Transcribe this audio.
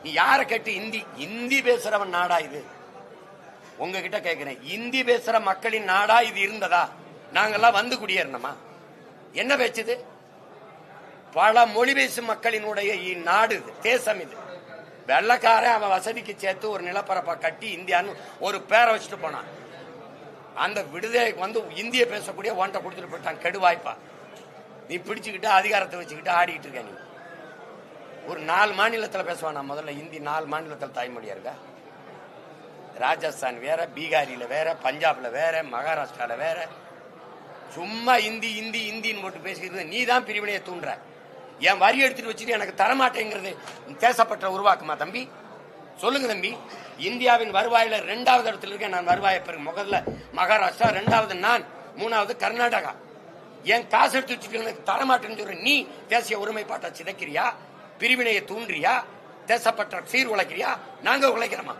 நீ யார கேட்டு இந்தி பேசுறவன் நாடா இது? உங்ககிட்ட கேட்கிறேன், இந்தி பேசுற மக்களின் நாடா இது இருந்ததா? நாங்கெல்லாம் வந்து குடியேறணுமா? என்ன பேச்சுது? பல மொழி பேசும் மக்களினுடைய நாடு இது, தேசம் இது. வெள்ளக்காரன் அவன் வசதிக்கு சேர்த்து ஒரு நிலப்பரப்பை கட்டி இந்தியான்னு ஒரு பேரை வச்சுட்டு போனான். அந்த விடுதலைக்கு வந்து இந்திய பேசக்கூடிய ஒன்றை கொடுத்துட்டு போயிட்டான். கெடுவாய்ப்பா நீ பிடிச்சுக்கிட்டு அதிகாரத்தை வச்சுக்கிட்டு ஆடிக்கிட்டு இருக்க. நீ ஒரு 4 மாநிலத்தில் பேசுவானா? முதல்ல இந்தி 4 மாநிலத்தில் தாய்மொழியா இருக்கா? ராஜஸ்தான் வேற, பீகாரில வேற, பஞ்சாப்ல வேற, மகாராஷ்டிரால வேற. சும்மா இந்தி இந்தி இந்தின்னு போட்டு பேசிக்கிறது. நீ தான் பிரிவினையை தூண்டுற. என் வரி எடுத்துட்டு வச்சுட்டு எனக்கு தரமாட்டேங்கிறது தேசப்பற்ற உருவாக்குமா தம்பி? சொல்லுங்க தம்பி. இந்தியாவின் வருவாயில 2வது இடத்துல இருக்கேன் நான். வருவாயை பிறகு முதல்ல மகாராஷ்டிரா, 2வது நான், 3வது கர்நாடகா. என் காசு எடுத்து வச்சுட்டு எனக்கு தரமாட்டேன்னு சொல்ற நீ தேசிய ஒருமைப்பாட்டை சிதைக்கிறியா? பிரிவினையை தூண்டுறியா? தேசப்பற்ற சீர் உழைக்கிறியா? நாங்க உழைக்கிறோமா?